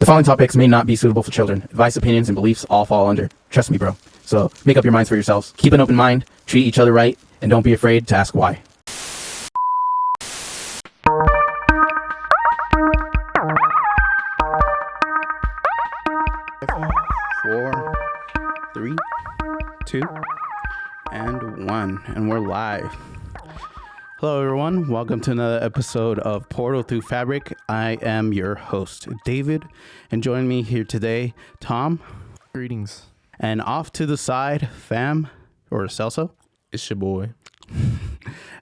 The following topics may not be suitable for children. Advice, opinions, and beliefs all fall under. Trust me, bro. So make up your minds for yourselves. Keep an open mind, treat each other right, and don't be afraid to ask why. Four, three, two, and one. And we're live. Hello, everyone. Welcome to another episode of Portal Through Fabric. I am your host, David, and joining me here today, Tom. Greetings. And off to the side, Fam, or Celso. It's your boy.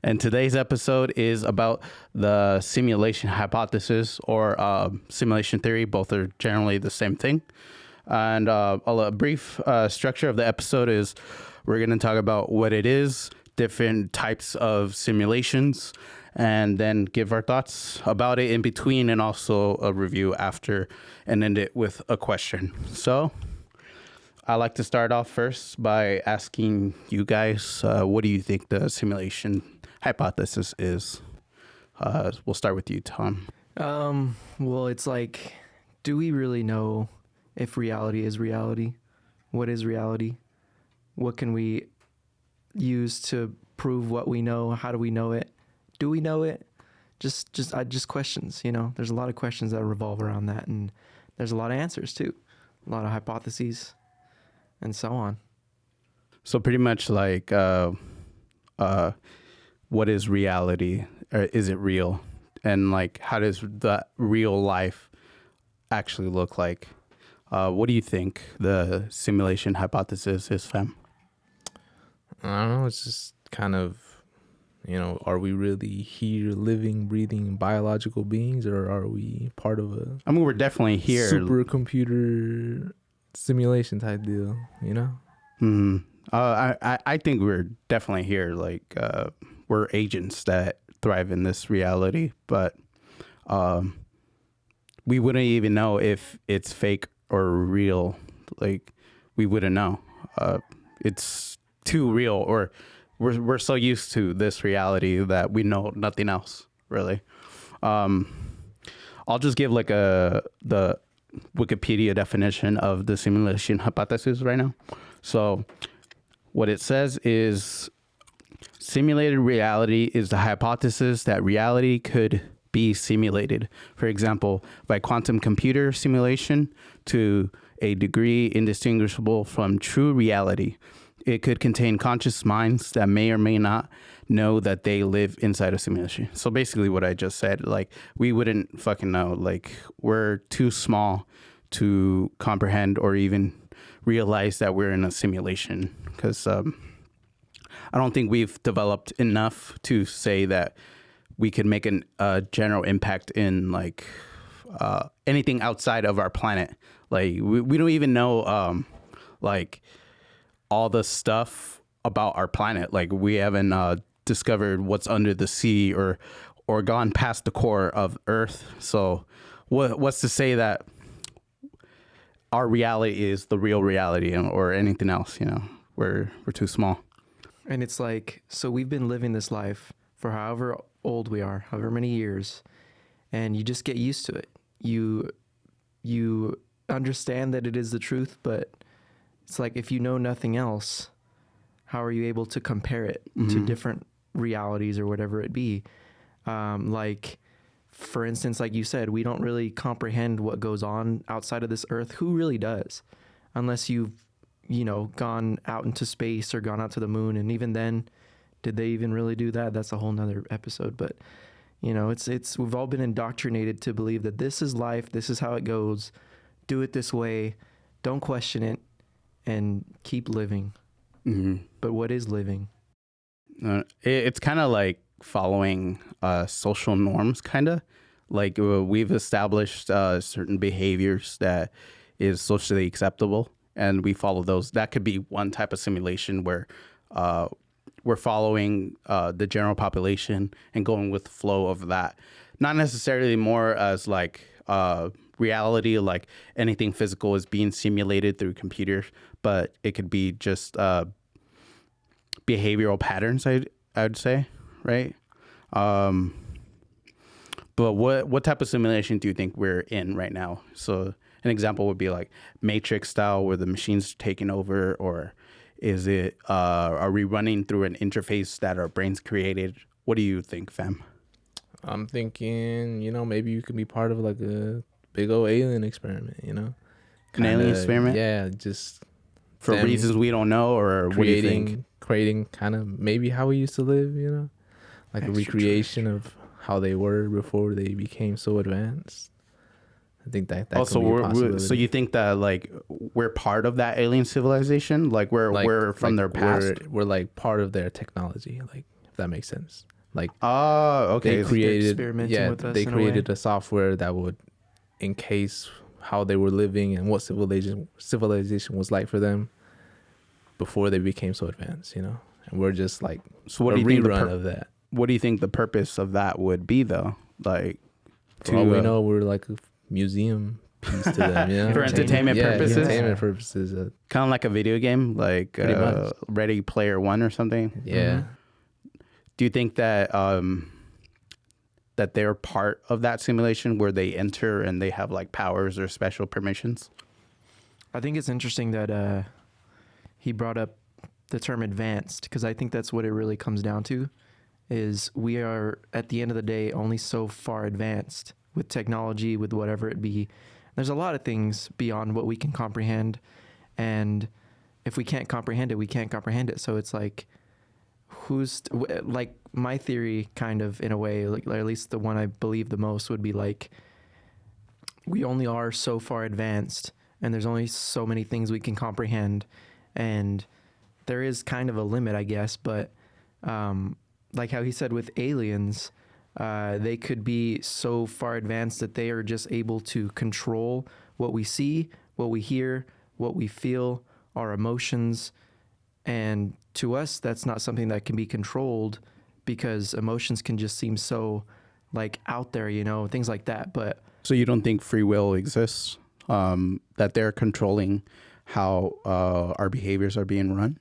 And today's episode is about the simulation hypothesis or simulation theory. Both are generally the same thing. And a brief structure of the episode is we're going to talk about what it is, different types of simulations, and then give our thoughts about it in between, and also a review after, and end it with a question. So I like to start off first by asking you guys, what do you think the simulation hypothesis is? We'll start with you, Tom. Well, it's like, do we really know if reality is reality? What is reality? What can we use to prove what we know? How do we know it? Do we know it? Just questions, you know. There's a lot of questions that revolve around that, and there's a lot of answers too. A lot of hypotheses and so on. So pretty much like what is reality? Or is it real? And like how does the real life actually look like? What do you think the simulation hypothesis is, Fam? I don't know. It's just kind of, are we really here living, breathing biological beings, or are we part of a we're definitely here. supercomputer simulation type deal, I think we're definitely here. Like, we're agents that thrive in this reality, but we wouldn't even know if it's fake or real. Like, we wouldn't know. It's too real, or we're so used to this reality that we know nothing else, really. I'll just give like the Wikipedia definition of the simulation hypothesis right now. So what it says is simulated reality is the hypothesis that reality could be simulated, for example, by quantum computer simulation to a degree indistinguishable from true reality. It could contain conscious minds that may or may not know that they live inside a simulation. So basically what I just said, like, we wouldn't fucking know. Like, we're too small to comprehend or even realize that we're in a simulation, because I don't think we've developed enough to say that we could make a general impact in like anything outside of our planet. Like, we don't even know like all the stuff about our planet. Like, we haven't discovered what's under the sea or gone past the core of Earth. So what's to say that our reality is the real reality or anything else? We're too small. And it's like, so we've been living this life for however old we are, however many years, and you just get used to it. You understand that it is the truth, but it's like, if you know nothing else, how are you able to compare it to different realities or whatever it be? Like, for instance, like you said, we don't really comprehend what goes on outside of this earth. Who really does? Unless you've, gone out into space or gone out to the moon. And even then, did they even really do that? That's a whole nother episode. But, it's we've all been indoctrinated to believe that this is life. This is how it goes. Do it this way. Don't question it. And keep living. Mm-hmm. But what is living? It's kind of like following social norms, kind of. Like, we've established certain behaviors that is socially acceptable, and we follow those. That could be one type of simulation where we're following the general population and going with the flow of that. Not necessarily more as like reality, like anything physical is being simulated through computers, but it could be just behavioral patterns, I'd say, right? But what type of simulation do you think we're in right now? So an example would be like Matrix style, where the machine's taking over, or is it? Are we running through an interface that our brains created? What do you think, fam? I'm thinking, maybe you could be part of like a big old alien experiment, An alien experiment? Yeah, just For them reasons we don't know, or what do you think? creating kind of maybe how we used to live, like a recreation of how they were before they became so advanced. I think that Also, could be a possibility. so you think that like we're part of that alien civilization? Like we're from their past? We're like part of their technology, like if that makes sense. Like Okay. they created, experimenting with us they in a created way. a software that would encase how they were living and what civilization was like for them before they became so advanced, And we're just like So what a do you think rerun of that. what do you think the purpose of that would be, though? Like, For all we know, we're like a museum piece to them, for entertainment purposes? Entertainment purposes. Kind of like a video game, like Pretty much. Ready Player One or something. Yeah. Mhm. Do you think that that they're part of that simulation where they enter and they have like powers or special permissions? I think it's interesting that he brought up the term advanced, because I think that's what it really comes down to, is we are at the end of the day only so far advanced with technology, with whatever it be. There's a lot of things beyond what we can comprehend, and if we can't comprehend it, we can't comprehend it. So it's like, like my theory, kind of in a way, like, or at least the one I believe the most, would be like, we only are so far advanced, and there's only so many things we can comprehend, and there is kind of a limit, I guess. But like how he said with aliens, they could be so far advanced that they are just able to control what we see, what we hear, what we feel, our emotions. And to us, that's not something that can be controlled, because emotions can just seem so like out there, things like that. But So you don't think free will exists? That they're controlling how our behaviors are being run?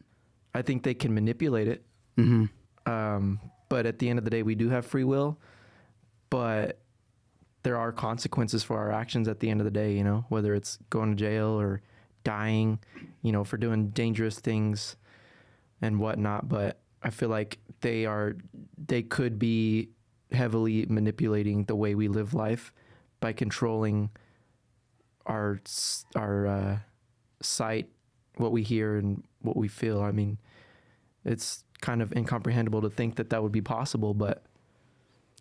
I think they can manipulate it. Mm-hmm. But at the end of the day, we do have free will, but there are consequences for our actions at the end of the day, whether it's going to jail or dying, for doing dangerous things and whatnot. But I feel like they could be heavily manipulating the way we live life by controlling our sight, what we hear, and what we feel. I mean, it's kind of incomprehensible to think that would be possible, but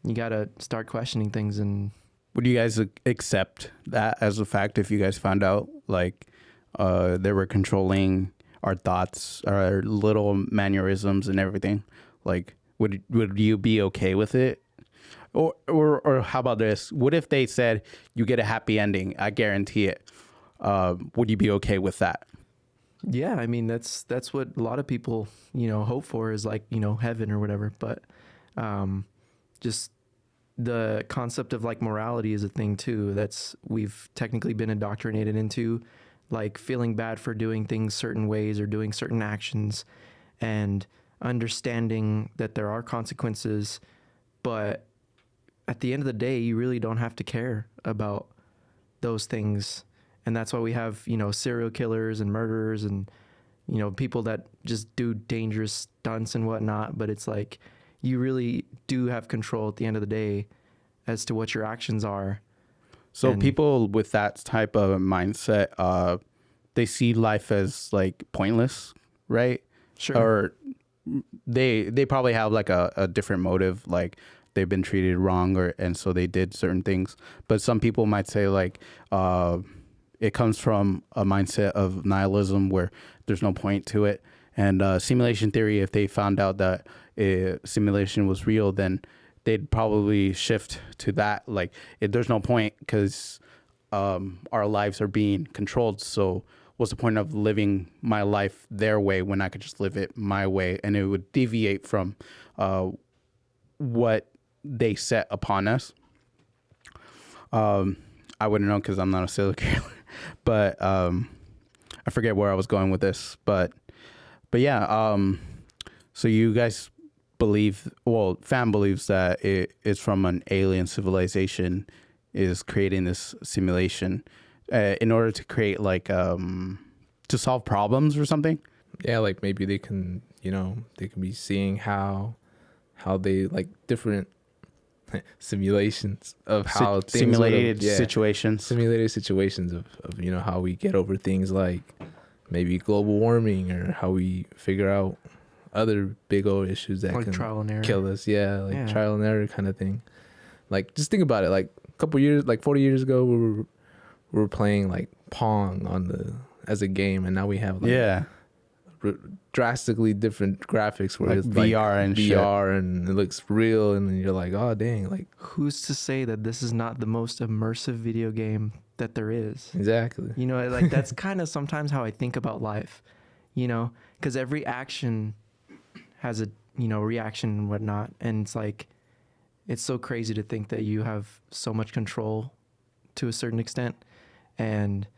you got to start questioning things. And Would you guys accept that as a fact if you guys found out like they were controlling our thoughts, our little mannerisms and everything? Like, would you be okay with it? Or how about this? What if they said you get a happy ending? I guarantee it. Would you be okay with that? yeah, I mean, that's what a lot of people, hope for, is like, heaven or whatever. But just the concept of like morality is a thing too we've technically been indoctrinated into, like feeling bad for doing things certain ways or doing certain actions, and understanding that there are consequences. But at the end of the day, you really don't have to care about those things. And that's why we have, serial killers and murderers and, people that just do dangerous stunts and whatnot. But it's like, you really do have control at the end of the day as to what your actions are. So And- people with that type of mindset, they see life as like pointless, right? Sure. Or they probably have like a different motive, like they've been treated wrong, and so they did certain things. But some people might say like it comes from a mindset of nihilism where there's no point to it. And simulation theory, if they found out that simulation was real, then they'd probably shift to that. Like, there's no point because our lives are being controlled. So what's the point of living my life their way when I could just live it my way? And it would deviate from what they set upon us. I wouldn't know because I'm not a serial killer. But I forget where I was going with this. But yeah, so you guys believe, well, fam believes that it's from an alien civilization is creating this simulation. in order to create like to solve problems or something. Yeah, like maybe they can, they can be seeing how they like different simulations of how things Simulated situations. simulated situations of how we get over things like maybe global warming, or how we figure out other big old issues that Like can trial and error. kill us. Yeah, like Yeah. trial and error kind of thing. Like, just think about it. Like a couple years, like 40 years ago, we were playing like Pong as a game, and now we have like Yeah. drastically different graphics where Like it's VR like and VR and it looks real, and then you're like, oh dang, like Who's to say that this is not the most immersive video game that there is? exactly. You know, like that's kind of sometimes how I think about life, because every action has a, reaction and whatnot. And it's like, it's so crazy to think that you have so much control to a certain extent. And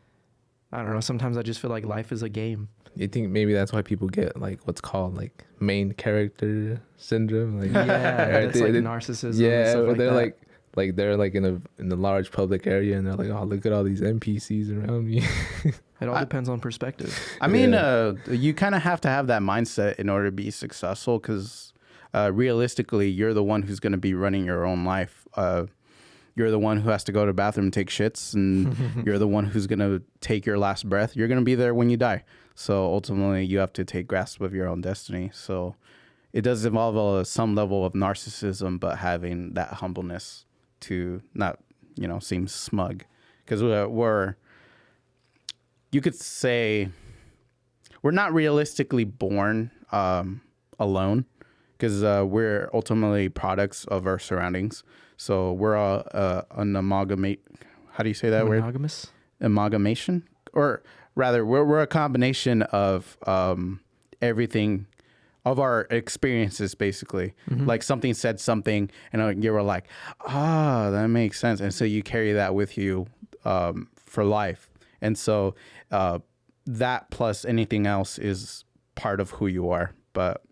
I don't know, sometimes I just feel like life is a game. You think maybe that's why people get like what's called like main character syndrome? Like, Yeah, that's like they- narcissism. yeah, and stuff or like they're that. like they're like in a large public area, and they're like, oh, look at all these NPCs around me. It all depends on perspective. I mean, you kind of have to have that mindset in order to be successful, because realistically, you're the one who's going to be running your own life. You're the one who has to go to the bathroom and take shits, and you're the one who's going to take your last breath. You're going to be there when you die. So ultimately, you have to take grasp of your own destiny. So it does involve some level of narcissism, but having that humbleness to not, seem smug. Because you could say, we're not realistically born alone, because we're ultimately products of our surroundings. So we're an amalgamate. How do you say that word? Monogamous? Amalgamation, or rather, we're a combination of everything, of our experiences, basically. Like something said something, and you were like, that makes sense, and so you carry that with you for life. And so that plus anything else is part of who you are. But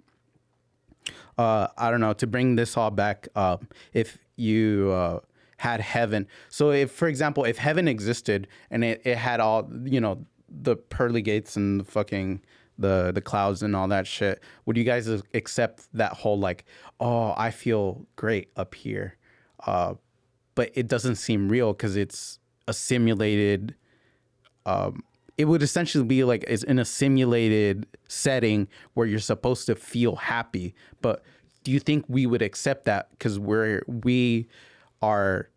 I don't know, to bring this all back up, if you had heaven. So if, for example, if heaven existed and it had all, the pearly gates and the fucking the clouds and all that shit, would you guys accept that whole like, oh, I feel great up here, but it doesn't seem real because it's a simulated, it would essentially be like it's in a simulated setting where you're supposed to feel happy. But do you think we would accept that because we are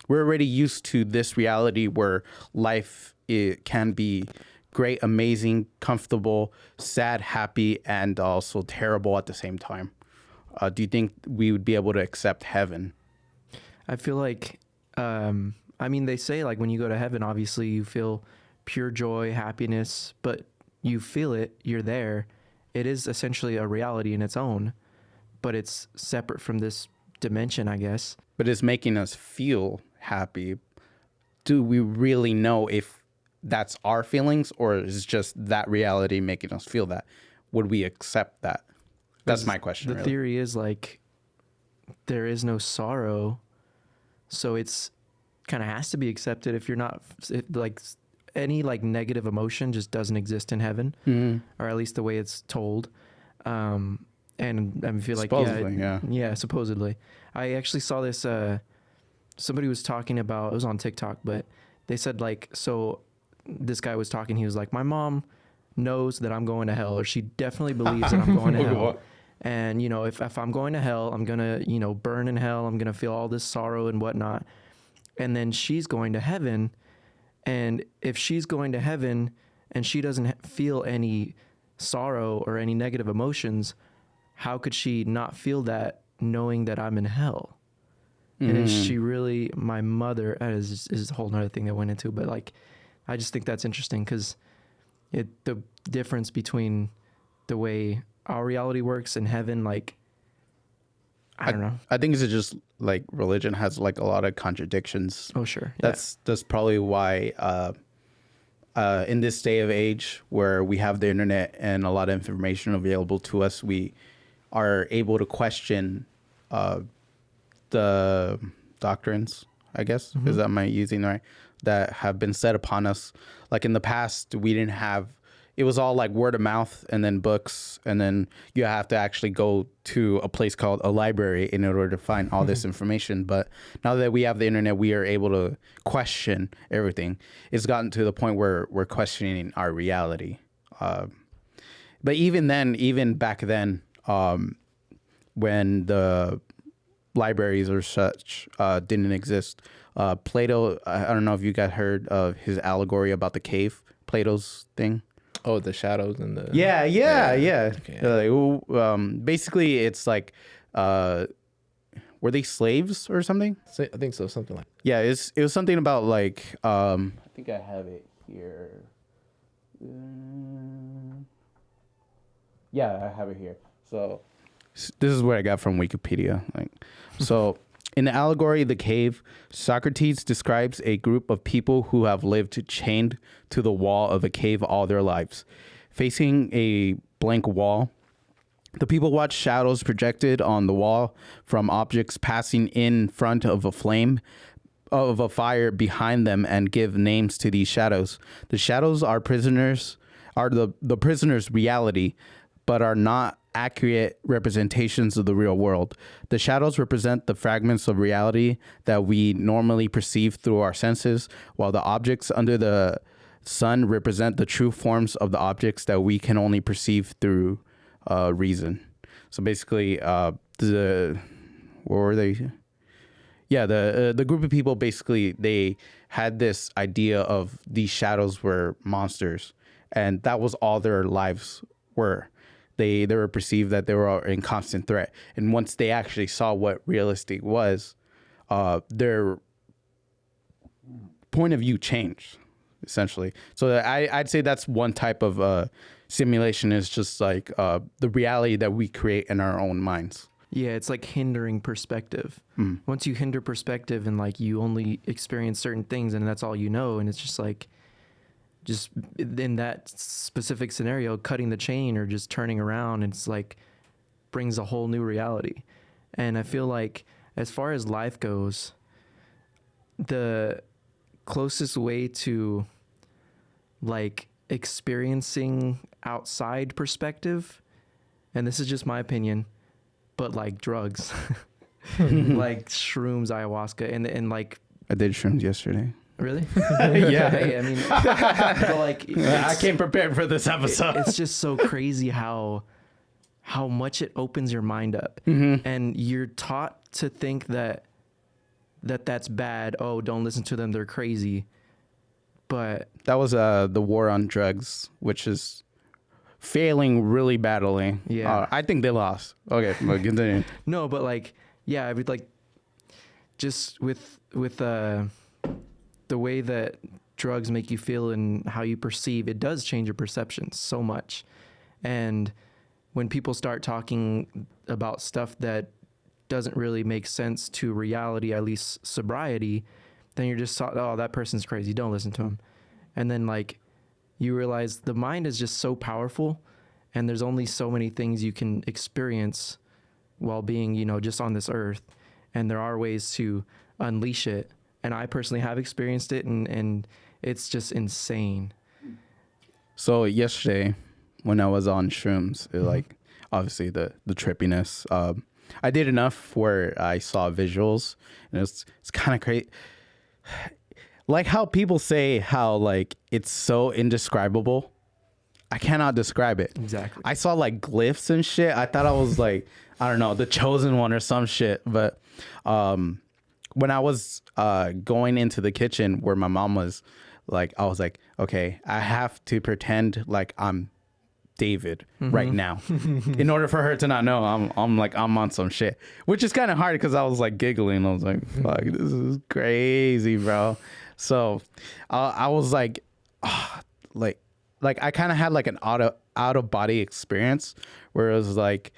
we're already used to this reality where life, it can be great, amazing, comfortable, sad, happy, and also terrible at the same time? Do you think we would be able to accept heaven? I feel like, they say like when you go to heaven, obviously you feel pure joy, happiness, but you feel it, you're there. It is essentially a reality in its own, but it's separate from this dimension, I guess. But it's making us feel happy. Do we really know if that's our feelings, or is just that reality making us feel that? Would we accept that? That's my question. The really. theory is like there is no sorrow, so it's kind of has to be accepted. If you're not, like any like negative emotion just doesn't exist in heaven, or at least the way it's told. And I feel like Supposedly, supposedly. I actually saw this. Somebody was talking about, it was on TikTok, but they said like, so this guy was talking. He was like, my mom knows that I'm going to hell, or she definitely believes that I'm going to hell. And, if I'm going to hell, I'm going to, burn in hell. I'm going to feel all this sorrow and whatnot. And then she's going to heaven. And if she's going to heaven and she doesn't feel any sorrow or any negative emotions, how could she not feel that knowing that I'm in hell? And is she really, my mother, is a whole nother thing that went into, but like, I just think that's interesting because the difference between the way our reality works in heaven, like, I don't know. I think it's just like religion has like a lot of contradictions. Oh, sure. Yeah. That's probably why in this day of age where we have the internet and a lot of information available to us, we are able to question the doctrines I guess, is that am I using the right, that have been set upon us. Like in the past, we didn't have, it was all like word of mouth and then books. And then you have to actually go to a place called a library in order to find all this information. But now that we have the internet, we are able to question everything. It's gotten to the point where we're questioning our reality. But even then, even back then, when the libraries or such didn't exist, Plato, I don't know if you guys heard of his allegory about the cave, Plato's thing. Oh, the shadows and the Yeah. Okay. Basically, it's like, were they slaves or something? I think so, something like Yeah, it was something about like, I think I have it here. Yeah, I have it here. So this is what I got from Wikipedia. Like, so in the allegory, The Cave, Socrates describes a group of people who have lived chained to the wall of a cave all their lives. Facing a blank wall, the people watch shadows projected on the wall from objects passing in front of a flame of a fire behind them and give names to these shadows. The shadows are the prisoner's reality, but are not accurate representations of the real world. The shadows represent the fragments of reality that we normally perceive through our senses, while the objects under the sun represent the true forms of the objects that we can only perceive through reason. So basically, what were they? Yeah, the group of people, basically, they had this idea of these shadows were monsters, and that was all their lives were. They were perceived that they were in constant threat. And once they actually saw what realistic was, their point of view changed, essentially. So I'd say that's one type of simulation, is just like the reality that we create in our own minds. Yeah, it's like hindering perspective. Once you hinder perspective and like you only experience certain things and that's all you know, and it's just like, just in that specific scenario, cutting the chain or just turning around, it's like brings a whole new reality. And I feel like as far as life goes, the closest way to like experiencing outside perspective, and this is just my opinion, but like drugs, like shrooms, ayahuasca, and like I did shrooms yesterday. Really? Yeah. Hey, I mean, but like, I came prepared for this episode. It's just so crazy how much it opens your mind up, and you're taught to think that's bad. Oh, don't listen to them; they're crazy. But that was the war on drugs, which is failing really badly. Yeah. I think they lost. Okay, but continue. No, but like, yeah, I would like just with the way that drugs make you feel and how you perceive, it does change your perception so much. And when people start talking about stuff that doesn't really make sense to reality, at least sobriety, then you're just, oh, that person's crazy, don't listen to him. And then like you realize the mind is just so powerful, and there's only so many things you can experience while being, just on this earth. And there are ways to unleash it. And I personally have experienced it, and it's just insane. So yesterday, when I was on shrooms, it, like obviously the trippiness, I did enough where I saw visuals, and it's kind of crazy. Like how people say how like it's so indescribable. I cannot describe it. Exactly. I saw like glyphs and shit. I thought I was like, I don't know, the chosen one or some shit. But when I was going into the kitchen where my mom was, like, I was like, okay, I have to pretend like I'm David right now in order for her to not know I'm on some shit, which is kind of hard because I was like giggling. I was like, fuck, this is crazy, bro. So I was like, like I kind of had like an out of body experience where it was like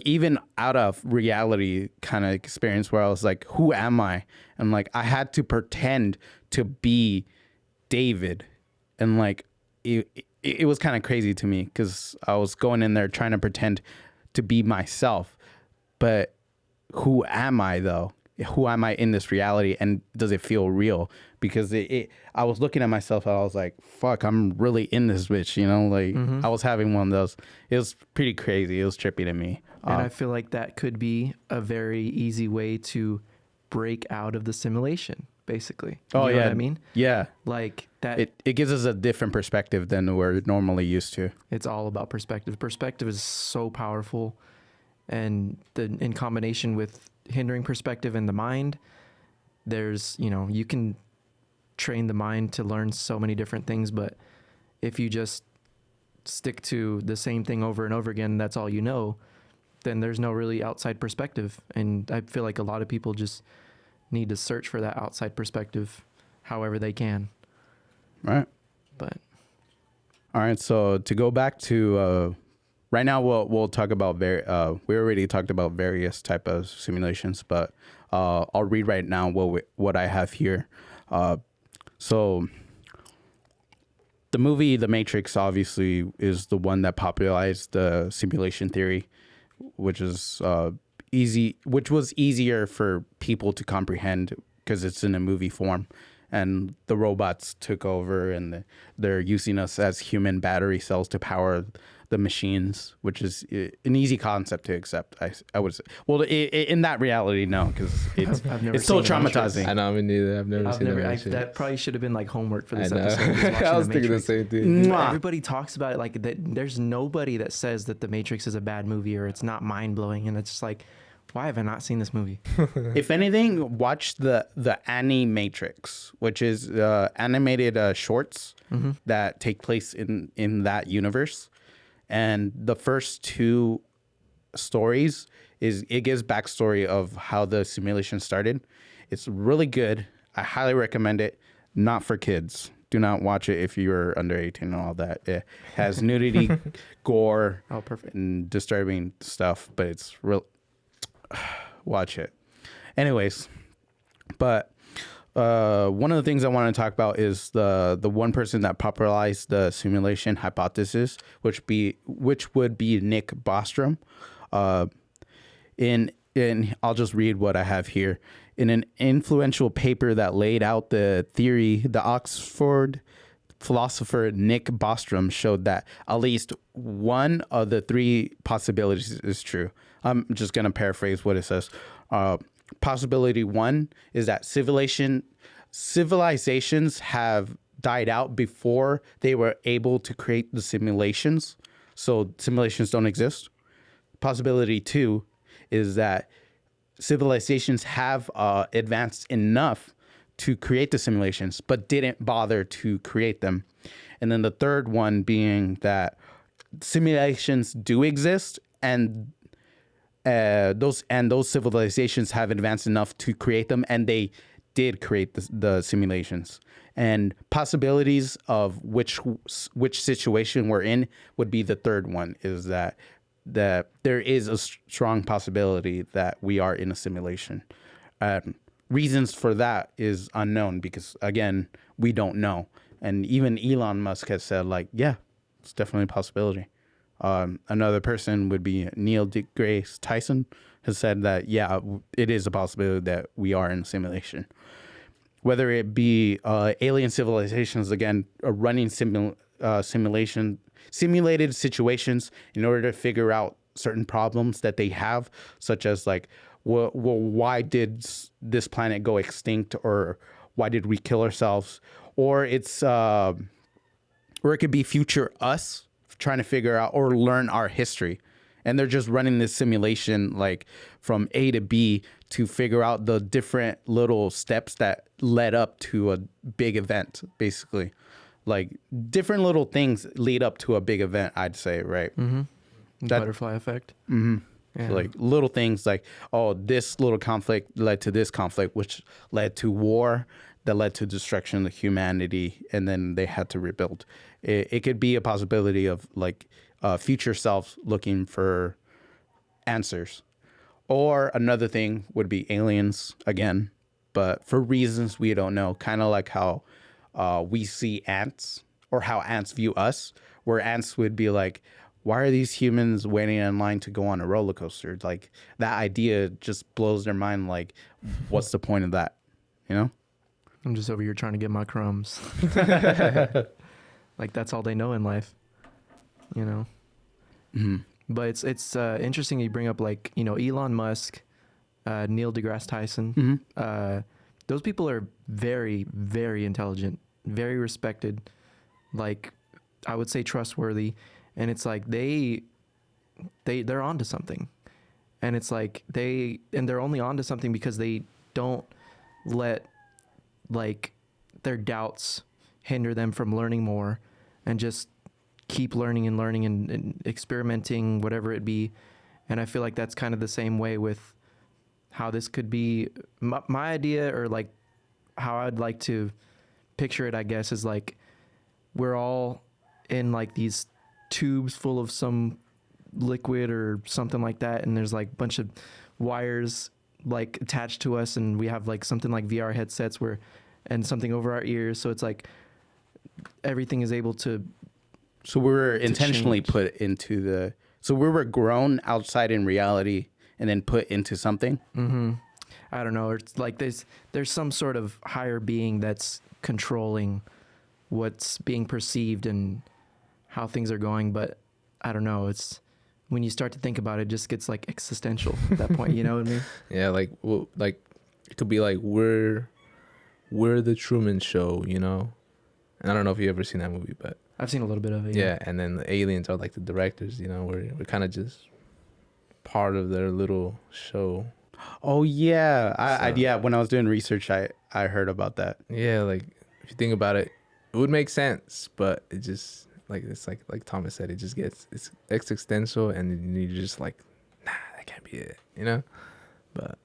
even out of reality kind of experience where I was like, who am I? And like I had to pretend to be David, and like it was kind of crazy to me because I was going in there trying to pretend to be myself, but who am I though? who am I in this reality, and does it feel real? Because I was looking at myself and I was like, fuck, I'm really in this bitch, you know? Like I was having one of those. It was pretty crazy. It was trippy to me. And I feel like that could be a very easy way to break out of the simulation, basically. You know what I mean? Yeah. Like that. It gives us a different perspective than we're normally used to. It's all about perspective. Perspective is so powerful, and in combination with hindering perspective in the mind, there's, you can train the mind to learn so many different things, but if you just stick to the same thing over and over again, that's all you know, then there's no really outside perspective. And I feel like a lot of people just need to search for that outside perspective however they can. Right. But all right, so to go back to right now, we'll talk about we already talked about various type of simulations, but I'll read right now what I have here. So the movie The Matrix obviously is the one that popularized the simulation theory, which is which was easier for people to comprehend because it's in a movie form. And the robots took over, and they're using us as human battery cells to power the machines, which is an easy concept to accept. I would say. Well, in that reality, no, because it's so traumatizing. I know, me neither. I've never seen it. That probably should have been like homework for this I know. episode. I was thinking the same thing. Everybody talks about it like that. There's nobody that says that The Matrix is a bad movie or it's not mind blowing, and it's just like, why have I not seen this movie? If anything, watch the Animatrix, which is animated shorts that take place in that universe. And the first two stories it gives backstory of how the simulation started. It's really good. I highly recommend it. Not for kids. Do not watch it if you're under 18 and all that. It has nudity, gore, perfect, and disturbing stuff, but it's real. Watch it. Anyways, but one of the things I want to talk about is the one person that popularized the simulation hypothesis, which would be Nick Bostrom. I'll just read what I have here. In an influential paper that laid out the theory, the Oxford philosopher Nick Bostrom showed that at least one of the three possibilities is true. I'm just going to paraphrase what it says. Possibility one is that civilizations have died out before they were able to create the simulations. So simulations don't exist. Possibility two is that civilizations have advanced enough to create the simulations, but didn't bother to create them. And then the third one being that simulations do exist, and those civilizations have advanced enough to create them, and they did create the simulations. And possibilities of which situation we're in would be the third one, is that there is a strong possibility that we are in a simulation. Reasons for that is unknown because, again, we don't know. And even Elon Musk has said, like, yeah, it's definitely a possibility. Another person would be Neil deGrasse Tyson has said that, yeah, it is a possibility that we are in a simulation. Whether it be alien civilizations, again, running simulated situations in order to figure out certain problems that they have, such as like, well, why did this planet go extinct, or why did we kill ourselves? Or it's or it could be future us trying to figure out or learn our history. And they're just running this simulation like from A to B to figure out the different little steps that led up to a big event, basically. Like different little things lead up to a big event, I'd say, right? Mm-hmm. Butterfly effect. Mm-hmm. Yeah. So like little things like, oh, this little conflict led to this conflict, which led to war, that led to destruction of humanity, and then they had to rebuild. It could be a possibility of like future selves looking for answers. Or another thing would be aliens again, but for reasons we don't know, kind of like how we see ants or how ants view us, where ants would be like, why are these humans waiting in line to go on a roller coaster? Like that idea just blows their mind. Like, what's the point of that? You know? I'm just over here trying to get my crumbs. Like that's all they know in life, you know. Mm-hmm. But it's interesting you bring up like, you know, Elon Musk, Neil deGrasse Tyson. Mm-hmm. Those people are very, very intelligent, very respected, like I would say trustworthy, and it's like they're onto something, and it's like they're only onto something because they don't let like their doubts hinder them from learning more, and just keep learning and learning and experimenting, whatever it be. And I feel like that's kind of the same way with how this could be. My idea, or like how I'd like to picture it, I guess, is like we're all in like these tubes full of some liquid or something like that, and there's like a bunch of wires like attached to us, and we have like something like VR headsets where and something over our ears, so it's like everything is able to. So we were intentionally change. put into the. So we were grown outside in reality and then put into something. Mm-hmm. I don't know. It's like there's some sort of higher being that's controlling what's being perceived and how things are going. But I don't know. It's when you start to think about it, it just gets like existential at that point. You know what I mean? Yeah, like like it could be like we're the Truman Show, you know. And I don't know if you ever seen that movie, but I've seen a little bit of it. yeah. And then the aliens are like the directors, you know. We're kind of just part of their little show. Oh yeah, I So- yeah. When I was doing research, I heard about that. Yeah, like if you think about it, it would make sense, but it just like it's like Thomas said, it just gets it's existential, and you're just like, nah, that can't be it, you know. But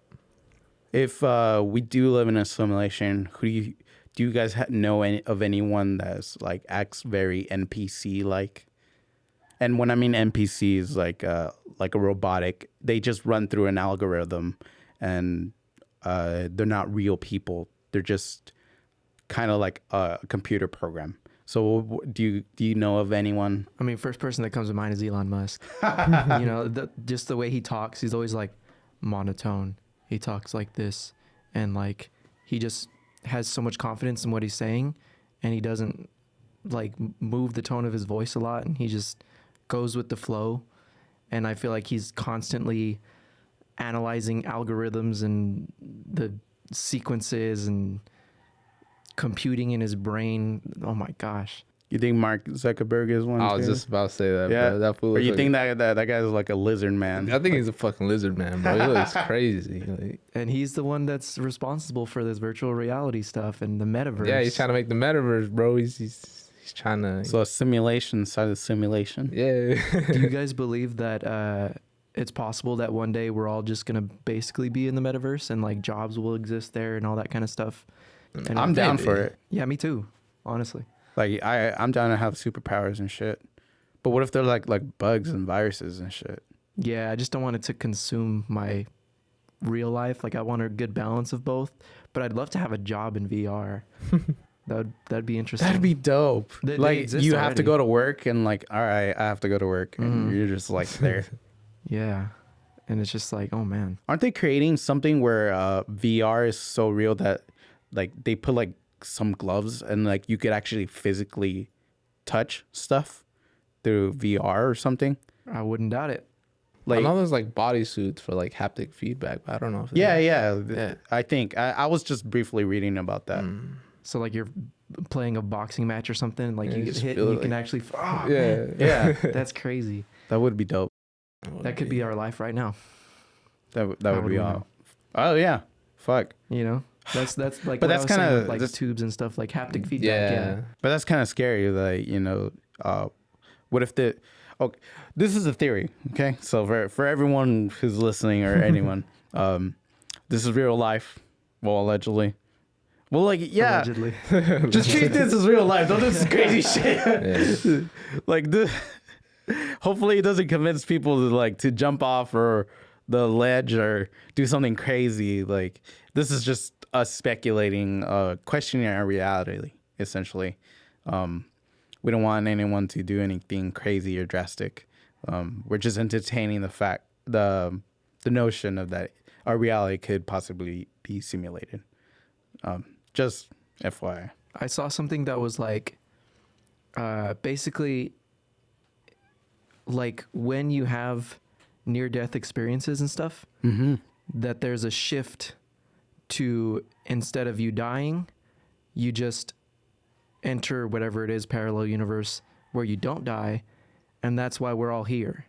If we do live in a simulation, do you guys know of anyone that's like acts very NPC like? And when I mean NPC is like a robotic, they just run through an algorithm, and they're not real people. They're just kind of like a computer program. So do you know of anyone? I mean, first person that comes to mind is Elon Musk. You know, just the way he talks, he's always like monotone. He talks like this, and like he just has so much confidence in what he's saying, and he doesn't like move the tone of his voice a lot, and he just goes with the flow. And I feel like he's constantly analyzing algorithms and the sequences and computing in his brain. Oh my gosh. You think Mark Zuckerberg is one? I was too? just about to say that. Yeah. Bro. That fool Or looks you like- think that guy's like a lizard man? I think he's a fucking lizard man, bro. He looks crazy. Like, And he's the one that's responsible for this virtual reality stuff and the metaverse. yeah, he's trying to make the metaverse, bro. He's trying to. So a simulation inside of simulation. Yeah. Do you guys believe that it's possible that one day we're all just gonna basically be in the metaverse and like jobs will exist there and all that kind of stuff? And I'm down maybe. for it. Yeah, me too. Honestly, Like I'm down to have superpowers and shit. But what if they're like bugs and viruses and shit? yeah. I just don't want it to consume my real life. Like I want a good balance of both. But I'd love to have a job in VR. That'd be interesting. That'd be dope. They like exist you have to already. go to work and like, all right, I have to go to work, and Mhm. you're just like there. Yeah, and it's just like, oh man. Aren't they creating something where VR is so real that like they put like some gloves and like you could actually physically touch stuff through VR or something? I wouldn't doubt it. I Like know there's like bodysuits for like haptic feedback, but I don't know if yeah, it- yeah. I think I was just briefly reading about that. Mm. So like you're playing a boxing match or something, like Yeah, you you get just hit feel and you it, can like- actually. Oh, Yeah. man. Yeah, That's crazy. that would be dope. That could be our life right now. That How would would be we all. know? Oh yeah, fuck. You know, that's like. But what I that's was saying kinda- with, like that's- tubes and stuff, like haptic feedback. Yeah. But that's kind of scary. Like what if the? Oh, this is a theory. Okay, so for everyone who's listening or anyone, this is real life. Well, allegedly. Well, like yeah, Allegedly. just treat this as real life. Don't do this crazy shit. Yeah. Like this. Hopefully, it doesn't convince people to jump off or the ledge or do something crazy. Like this is just us speculating, questioning our reality. Essentially, we don't want anyone to do anything crazy or drastic. We're just entertaining the notion of that our reality could possibly be simulated. Just FYI. I saw something that was like, basically, like when you have near-death experiences and stuff, Mm-hmm. that there's a shift to, instead of you dying, you just enter whatever it is, parallel universe, where you don't die, and that's why we're all here.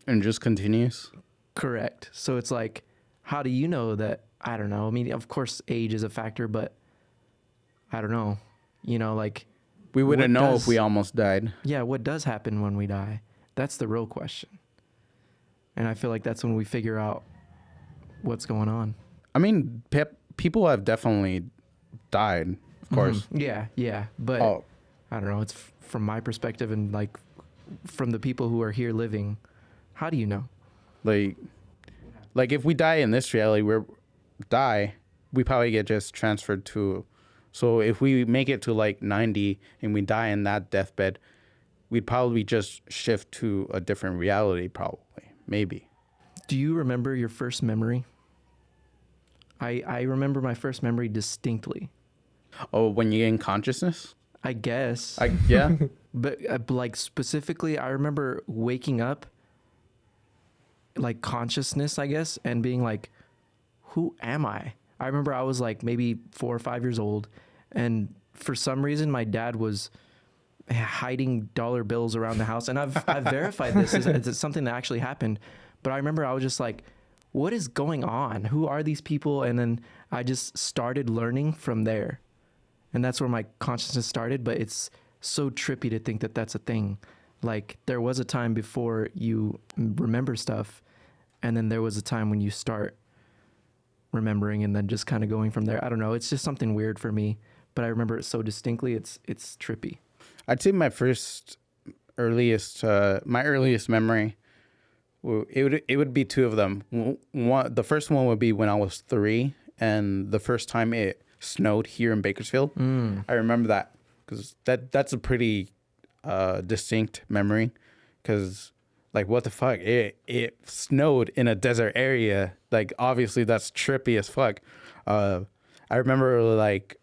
And just continues. Correct. So it's like, how do you know that? I don't know. I mean, of course, age is a factor, but I don't know. You know, like, We wouldn't What know does- if we almost died. yeah, what does happen when we die? That's the real question. And I feel like that's when we figure out what's going on. I mean, people have definitely died, of course. Mhm. Yeah. But Oh, I don't know. It's from my perspective and like from the people who are here living. How do you know? like if we die in this reality, we probably get just transferred to. So if we make it to like 90 and we die in that deathbed, we'd probably just shift to a different reality, probably, maybe. Do you remember your first memory? I remember my first memory distinctly. Oh, when you gain consciousness? I guess. Yeah. But like specifically, I remember waking up, like consciousness, I guess, and being like, who am I? I remember I was like maybe 4 or 5 years old, and for some reason my dad was hiding dollar bills around the house, and I've verified this. It's something that actually happened. But I remember I was just like, what is going on? Who are these people? And then I just started learning from there. And that's where my consciousness started. But it's so trippy to think that that's a thing. Like, there was a time before you remember stuff, and then there was a time when you start remembering and then just kind of going from there. I don't know. It's just something weird for me, but I remember it so distinctly. It's trippy. I'd say my earliest memory, it would be two of them. The first one would be when I was 3, and the first time it snowed here in Bakersfield. I remember that because that's a pretty distinct memory, because like, what the fuck, it snowed in a desert area. Like, obviously that's trippy as fuck. I remember like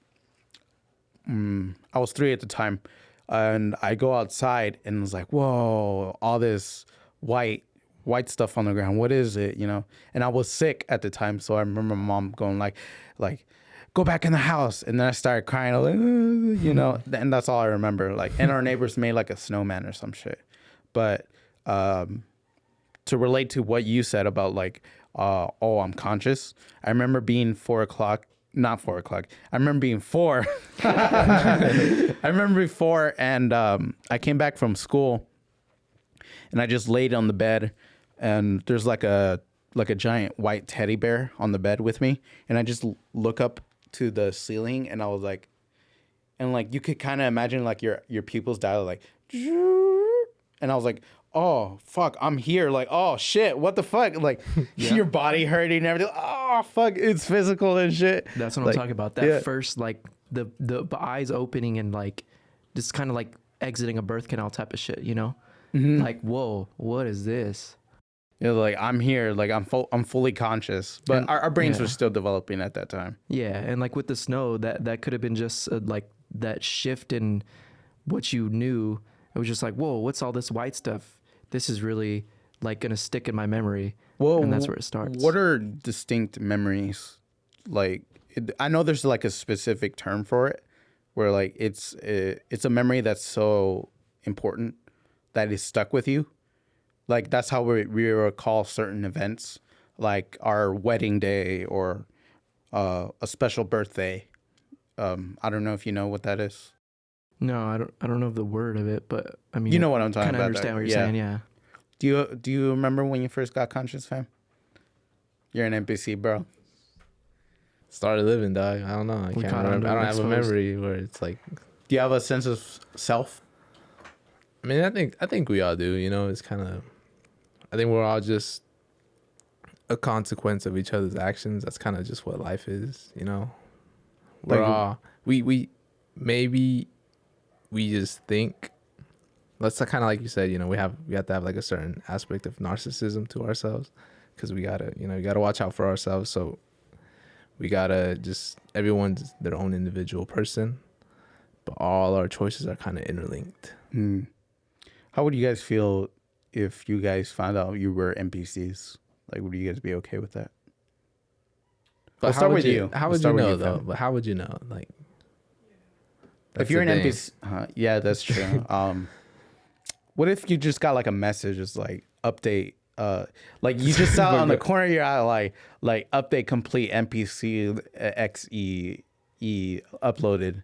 I was 3 at the time, and I go outside and it's like, whoa, all this white stuff on the ground. What is it? You know? And I was sick at the time, so I remember my mom going like, go back in the house. And then I started crying, like, you know, and that's all I remember. Like, and our neighbors made like a snowman or some shit. But to relate to what you said about like, I'm conscious. I remember being 4 o'clock. Not 4 o'clock. I remember being 4. I remember before, and I came back from school, and I just laid on the bed, and there's like a giant white teddy bear on the bed with me, and I just look up to the ceiling, and I was like, and like you could kind of imagine like your pupils dilate, like, and I was like, oh fuck, I'm here. Like, oh shit, what the fuck? Like, your body hurting and everything. Oh fuck, it's physical and shit. That's what Like, I'm talking about. That yeah. first, like the eyes opening and like just kind of like exiting a birth canal type of shit, you know? Mhm. Like, whoa, what is this? You know, like, I'm here, like I'm fully conscious, but And- our brains yeah. were still developing at that time. Yeah, and like with the snow, that could have been just like that shift in what you knew. It was just like, whoa, what's all this white stuff? This is really like gonna stick in my memory. Well, And that's where it starts. What are distinct memories? Like, I know there's like a specific term for it, where like it's a memory that's so important that is stuck with you. Like, that's how we recall certain events, like our wedding day or a special birthday. I don't know if you know what that is. No, I don't know the word of it, but I mean, You know what I'm talking kind of about. understand what you're saying. Yeah. Do you remember when you first got conscious, fam? You're an NPC, bro. Started living, dog. I don't know. I We can't caught remember. I don't have a exposed. memory where it's like. Do you have a sense of self? I mean, I think we all do. You know, it's kind of. I think we're all just a consequence of each other's actions. That's kind of just what life is. You know, we're Like- all we maybe we just think that's kind of like you said, we have to have like a certain aspect of narcissism to ourselves, because we gotta watch out for ourselves. So we gotta everyone's their own individual person, but all our choices are kind of interlinked. How would you guys feel if you guys found out you were NPCs? Like, would you guys be okay with that? But I'll start with you. How I'll would you start with know you, though? fam. But how would you know? Like, If you're the an thing. NPC, yeah, that's true. What if you just got like a message, it's like update, like you just saw on the corner of your eye, like update complete NPC XE uploaded,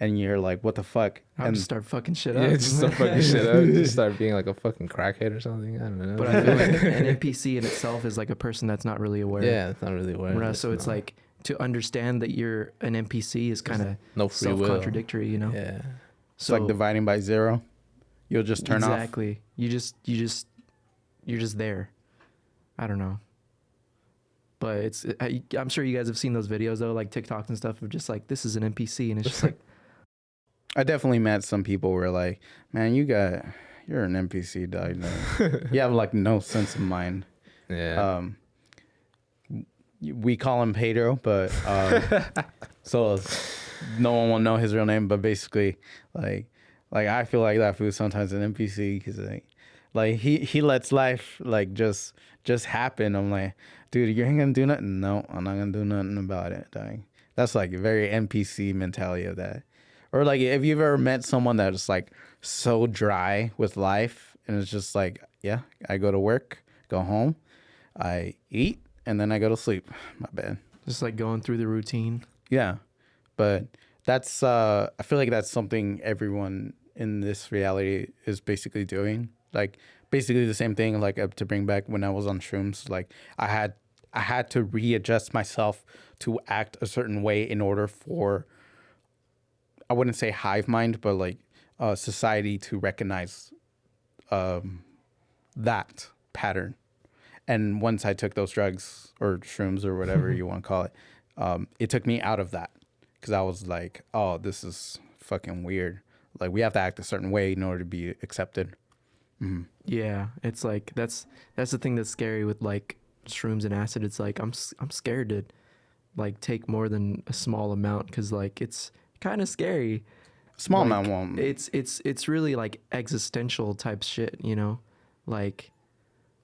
and you're like, what the fuck? I'll And just start fucking shit Yeah, up. just start fucking shit up. Just start being like a fucking crackhead or something. I don't know. But I feel like an NPC in itself is like a person that's not really aware. yeah, it's not really aware. So it's like to understand that you're an NPC is kind of no free will. self-contradictory, you know? Yeah. it's So like dividing by zero. You'll just turn off. exactly. You're just there. I don't know. But I'm sure you guys have seen those videos though, like TikToks and stuff of just like, this is an NPC, and it's just like, I definitely met some people where like, man, you're an NPC, dog. No. You have like no sense of mind. Yeah. We call him Pedro, but so no one will know his real name. But basically, like I feel like that food sometimes an NPC because like he lets life like just happen. I'm like, dude, you ain't gonna do nothing. No, I'm not gonna do nothing about it. Dang. That's like a very NPC mentality of that. Or like, if you've ever met someone that's like so dry with life, and it's just like, yeah, I go to work, go home, I eat, and then I go to sleep. My bad. just like going through the routine. Yeah, but that's I feel like that's something everyone in this reality is basically doing. Like basically the same thing. Like to bring back when I was on shrooms, like I had to readjust myself to act a certain way in order for, I wouldn't say hive mind, but like society to recognize that pattern. And once I took those drugs or shrooms or whatever you want to call it, it took me out of that because I was like, oh, this is fucking weird. Like we have to act a certain way in order to be accepted. Mm-hmm. Yeah, it's like that's the thing that's scary with like shrooms and acid. It's like I'm scared to like take more than a small amount because like it's kind of scary. Small Like, amount won't. It's really like existential type shit, you know? Like,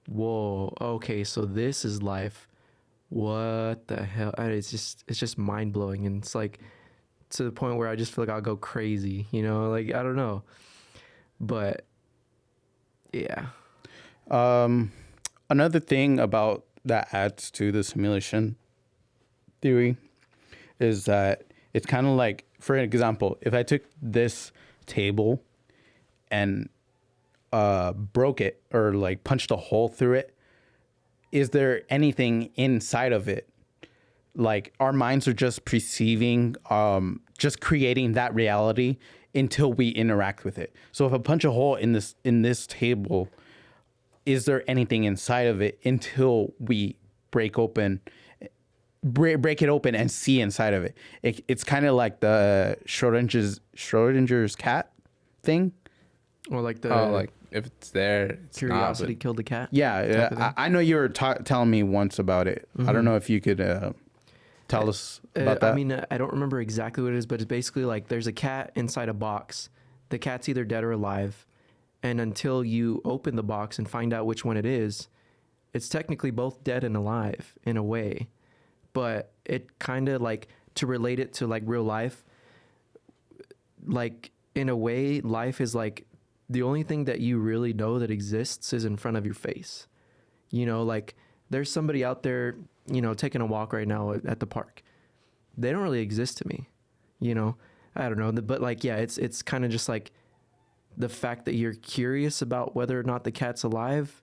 whoa, okay, so this is life. What the hell? It's just mind blowing, and it's like to the point where I just feel like I'll go crazy, you know? Like I don't know, but yeah. Another thing about that adds to the simulation theory is that it's kind of like, for example, if I took this table and broke it or like punched a hole through it, is there anything inside of it? Like our minds are just perceiving, just creating that reality until we interact with it. So if I punch a hole in this table, is there anything inside of it until we break it open and see inside of it? It's kind of like the Schrodinger's cat thing. Or like the like if it's there, it's curiosity not, killed the cat. Yeah, type of thing. I know you were telling me once about it. I don't know if you could tell us about that. I mean, I don't remember exactly what it is, but it's basically like there's a cat inside a box. The cat's either dead or alive. And until you open the box and find out which one it is, it's technically both dead and alive in a way. But it kind of like, to relate it to like real life, like in a way, life is like the only thing that you really know that exists is in front of your face. You know, like there's somebody out there, you know, taking a walk right now at the park. They don't really exist to me, you know. I don't know, but like, yeah, it's kind of just like the fact that you're curious about whether or not the cat's alive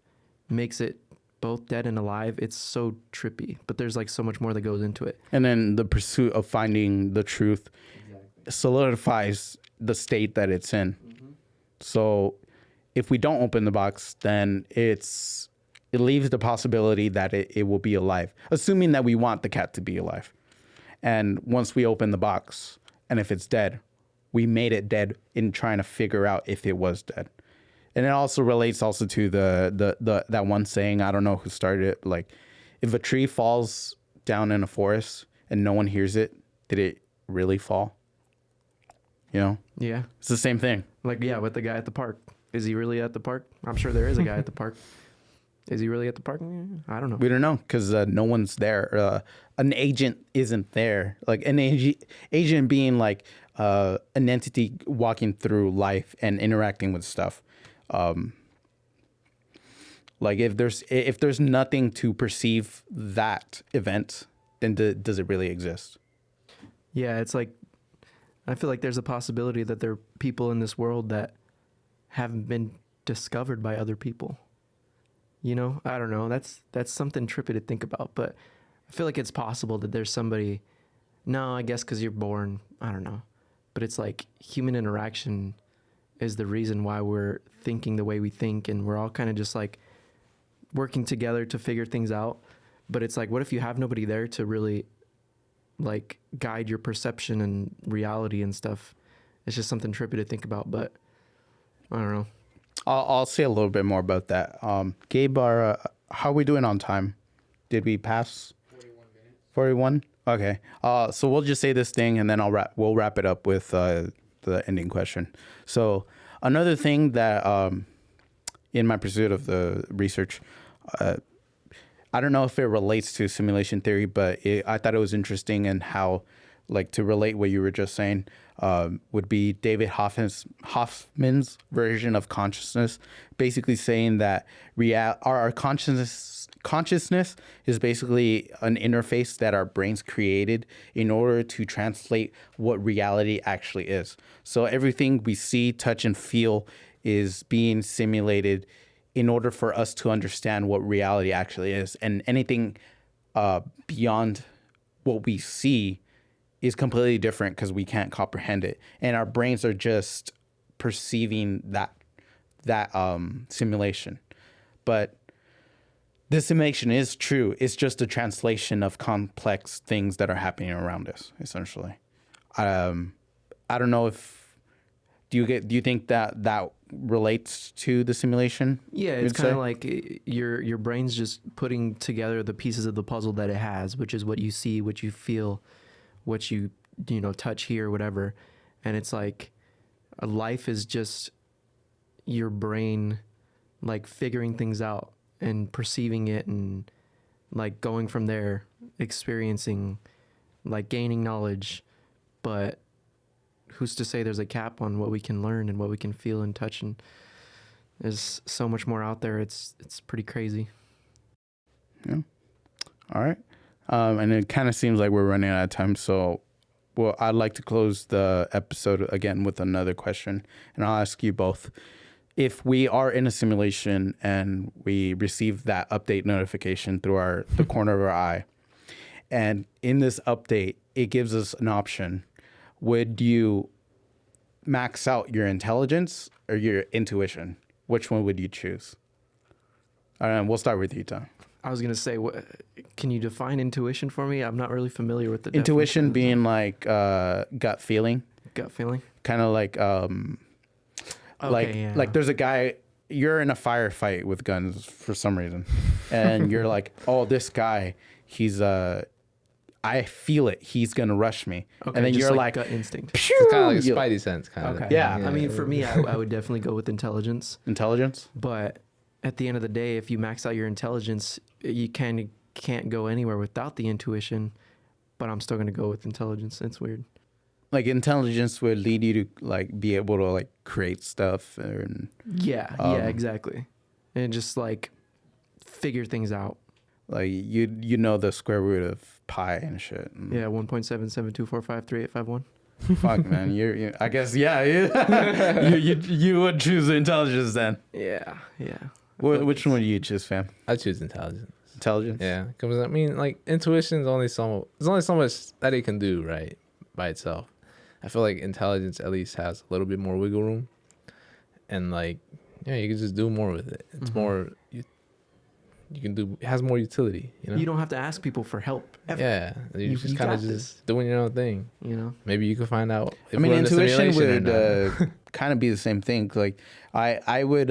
makes it both dead and alive. It's so trippy, but there's like so much more that goes into it. And then the pursuit of finding the truth solidifies the state that it's in. So if we don't open the box, then it leaves the possibility that it will be alive, assuming that we want the cat to be alive. And once we open the box, and if it's dead, we made it dead in trying to figure out if it was dead. And it also relates also to the that one saying, I don't know who started it, like if a tree falls down in a forest and no one hears it, did it really fall? You know, Yeah. it's the same thing. Like, yeah, with the guy at the park. Is he really at the park? I'm sure there is a guy at the park. Is he really at the park? I don't know. We don't know because no one's there. An agent isn't there. Like an agent being like an entity walking through life and interacting with stuff. Like if there's nothing to perceive that event, then does it really exist? Yeah, it's like, I feel like there's a possibility that there are people in this world that haven't been discovered by other people. You know, I don't know. That's something trippy to think about, but I feel like it's possible that there's somebody. No, I guess because you're born. I don't know, but it's like human interaction is the reason why we're thinking the way we think, and we're all kind of just like working together to figure things out. But it's like, what if you have nobody there to really like guide your perception and reality and stuff? It's just something trippy to think about, but I don't know. I'll say a little bit more about that. Gabe, how are we doing on time? Did we pass 41? Okay. So we'll just say this thing and then we'll wrap it up with the ending question. So another thing that in my pursuit of the research, I don't know if it relates to simulation theory, but I thought it was interesting and how, like, to relate what you were just saying, would be David Hoffman's version of consciousness, basically saying that our consciousness is basically an interface that our brains created in order to translate what reality actually is. So everything we see, touch, and feel is being simulated in order for us to understand what reality actually is. And anything beyond what we see is completely different because we can't comprehend it. And our brains are just perceiving that simulation. But this simulation is true. It's just a translation of complex things that are happening around us, essentially. I don't know if do you think that relates to the simulation? Yeah, it's kind of like your brain's just putting together the pieces of the puzzle that it has, which is what you see, what you feel, what you touch, hear, whatever. And it's like life is just your brain like figuring things out and perceiving it and like going from there, experiencing, like gaining knowledge. But who's to say there's a cap on what we can learn and what we can feel and touch? And there's so much more out there. It's pretty crazy. Yeah. All right. And it kind of seems like we're running out of time. So, well, I'd like to close the episode again with another question. And I'll ask you both. If we are in a simulation and we receive that update notification through the corner of our eye, and in this update, it gives us an option, would you max out your intelligence or your intuition? Which one would you choose? All right, we'll start with you, Tom. I was going to say, can you define intuition for me? I'm not really familiar with the Intuition definition. being like gut feeling. Gut feeling? Kind of like like there's a guy, you're in a firefight with guns for some reason, and you're like, oh, this guy, he's I feel it, he's gonna rush me. Okay, and then just you're like gut instinct. It's kind of like a spidey sense kind of. Okay. Yeah. I mean, for me, I would definitely go with intelligence. Intelligence. But at the end of the day, if you max out your intelligence, you kind of can't go anywhere without the intuition. But I'm still gonna go with intelligence. It's weird. Like intelligence would lead you to like be able to like create stuff and Yeah, exactly. And just like figure things out. like you know the square root of pi and shit. And Yeah, 1.7724538851. fuck man, you I guess you would choose intelligence then. Yeah. Which one would you choose, fam? I choose intelligence. Intelligence. Yeah, because I mean, like intuition is only there's only so much that it can do, right, by itself. I feel like intelligence at least has a little bit more wiggle room, and like, yeah, you can just do more with it. It's more you can do. It has more utility. You know. You don't have to ask people for help. Ever. Yeah, you're just kind got of just this. doing your own thing. You know. Maybe you can find out. If I mean, we're in a intuition simulation would or not. kind of be the same thing. Like I would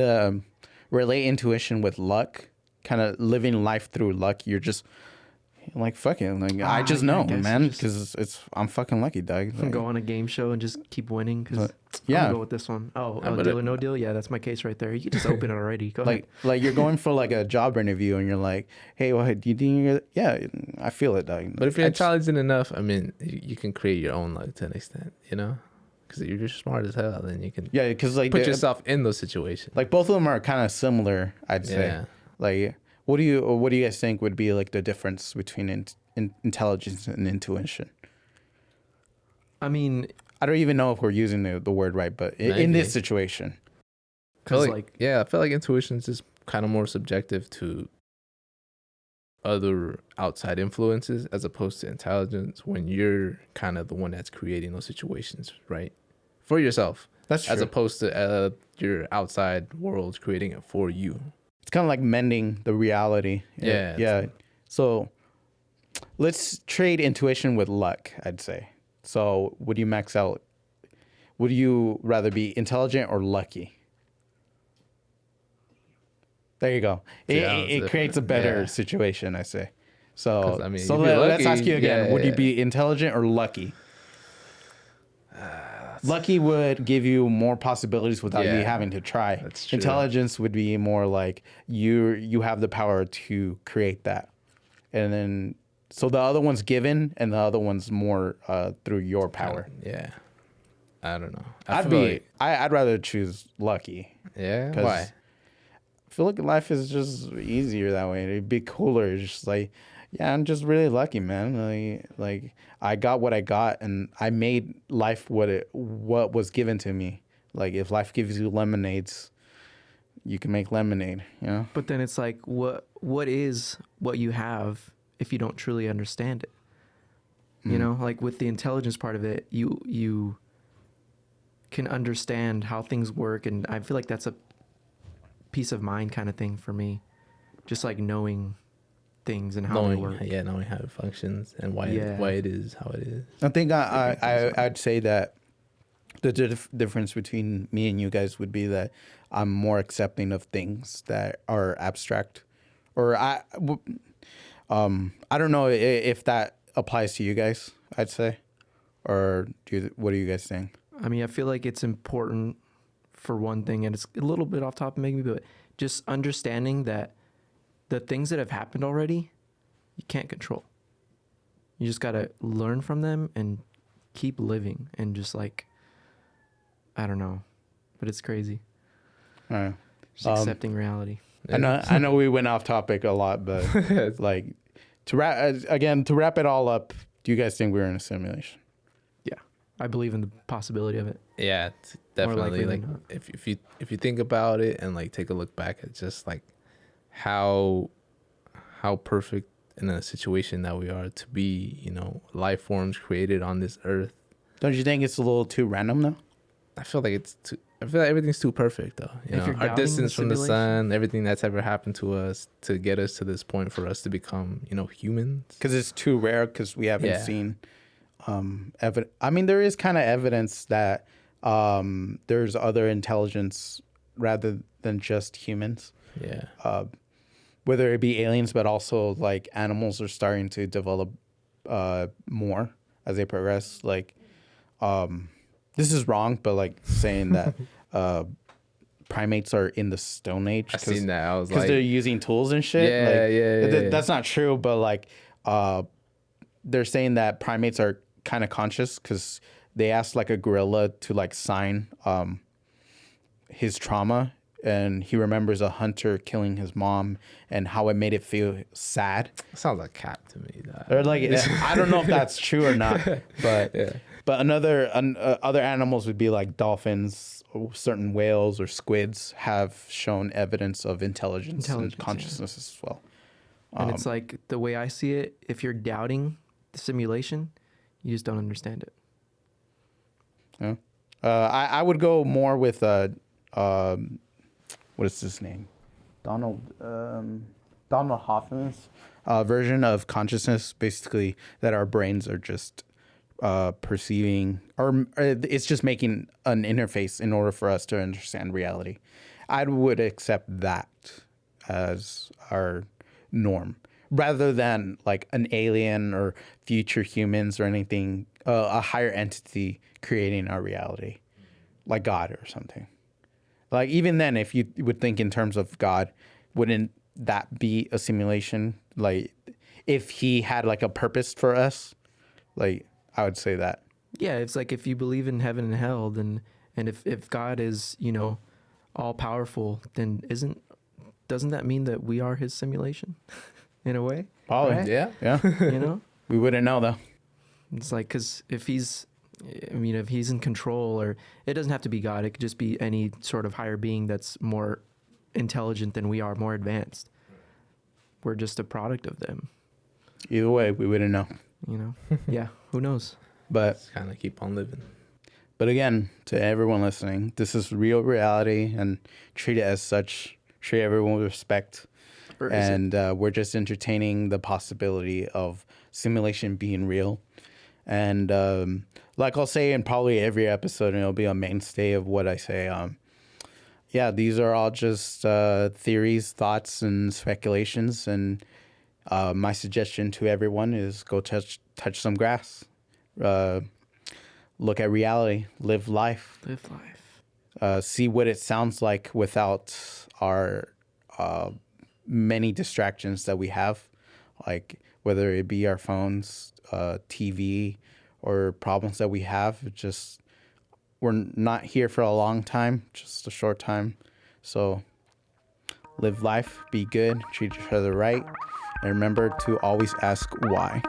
relate intuition with luck, kind of living life through luck. You're just like fucking like I just yeah, I know, guess man, you just- because I'm fucking lucky, dog. Like, Go on a game show and just keep winning. Because yeah. I'll go with this one. Oh, but deal it- or no deal. Yeah, that's my case right there. You can just open it already. Go ahead. like you're going for like a job interview and you're like, hey, well, do you think you're, yeah, I feel it, dog. But if you're I just- intelligent enough, I mean, you can create your own luck to an extent. You know, because you're just smart as hell, then you can yeah, because like put yourself in those situations. like both of them are kind of similar, I'd say. Yeah. Like, what do you guys think would be like the difference between intelligence and intuition? I mean, I don't even know if we're using the word right, but in Maybe. this situation, I feel 'cause, like, yeah, I feel like intuition is just kind of more subjective to other outside influences as opposed to intelligence when you're kind of the one that's creating those situations, right? For yourself, that's true. as opposed to your outside world creating it for you. It's kind of like mending the reality. Yeah, Yeah. So let's trade intuition with luck, I'd say. So would you max out? Would you rather be intelligent or lucky? There you go. Yeah, It it's creates a different. better Yeah. situation, I say. So, 'Cause, I mean, so you'd be let's lucky. ask you again. Yeah, Would you yeah. be intelligent or lucky? Lucky would give you more possibilities without you Yeah, having to try. that's true. Intelligence would be more like you have the power to create that. And then so the other one's given and the other one's more through your power. Yeah. I don't know. I'd rather choose lucky. Yeah. 'Cause Why? I feel like life is just easier that way. It'd be cooler. It's just like, yeah, I'm just really lucky, man. Like I got what I got, and I made life what was given to me. Like if life gives you lemonades, you can make lemonade. You know? but then it's like, what is what you have if you don't truly understand it? You know, like with the intelligence part of it, you can understand how things work, and I feel like that's a peace of mind kind of thing for me. Just like knowing things and how they work. Knowing how it functions and why Yeah. why it is how it is. I think I'd say that the difference between me and you guys would be that I'm more accepting of things that are abstract, or I don't know if that applies to you guys. I'd say, or what do you guys think? I mean, I feel like it's important for one thing, and it's a little bit off topic maybe, but just understanding that the things that have happened already, you can't control. You just got to learn from them and keep living and just like, I don't know, but it's crazy. All right. Just accepting reality. I know we went off topic a lot, but like to wrap it all up, do you guys think we're in a simulation? Yeah. I believe in the possibility of it. Yeah, More likely definitely. than Like not. if you think about it and like take a look back at just like how perfect in a situation that we are to be, you know, life forms created on this earth. Don't you think it's a little too random though? I feel like everything's too perfect though. You If know, you're our doubting distance the from the simulation? sun, everything that's ever happened to us to get us to this point for us to become, you know, humans. Because it's too rare. Because we haven't Yeah. seen evidence. I mean, there is kind of evidence that there's other intelligence rather than just humans. Yeah. Whether it be aliens, but also like animals are starting to develop more as they progress. Like, this is wrong, but like saying that primates are in the Stone Age. I seen that. I was Because like, they're using tools and shit. Yeah, like, yeah. That's not true, but like they're saying that primates are kind of conscious because they asked like a gorilla to like sign his trauma, and he remembers a hunter killing his mom and how it made it feel sad. sounds like cat to me. Or like I don't know if that's true or not, but Yeah. but other animals would be like dolphins, or certain whales or squids have shown evidence of intelligence Intelligence, and yeah. consciousness as well. And it's like the way I see it, if you're doubting the simulation, you just don't understand it. Yeah. I would go more with what is his name? Donald. Donald Hoffman's version of consciousness, basically that our brains are just perceiving, or it's just making an interface in order for us to understand reality. I would accept that as our norm, rather than like an alien or future humans or anything, a higher entity creating our reality, like God or something. Like even then, if you would think in terms of God, wouldn't that be a simulation? Like if he had like a purpose for us, like I would say that. Yeah, it's like if you believe in heaven and hell, then and if God is, you know, all powerful, then doesn't that mean that we are his simulation in a way? Probably. Right? Yeah. Yeah. You know, We wouldn't know though. it's like because if he's in control, or it doesn't have to be God, it could just be any sort of higher being that's more intelligent than we are, more advanced. We're just a product of them, Either way, we wouldn't know. you know. Yeah, who knows? But Just kind of keep on living. again, to everyone listening, this is real reality, and treat it as such. Treat everyone with respect. Or is it? And we're just entertaining the possibility of simulation being real. And like I'll say in probably every episode, and it'll be a mainstay of what I say. Yeah, these are all just theories, thoughts, and speculations. And my suggestion to everyone is go touch some grass, look at reality, live life, Live life. see what it sounds like without our many distractions that we have, like whether it be our phones, TV, or problems that we have. Just we're not here for a long time, just a short time. So live life, be good, treat each other right, and remember to always ask why.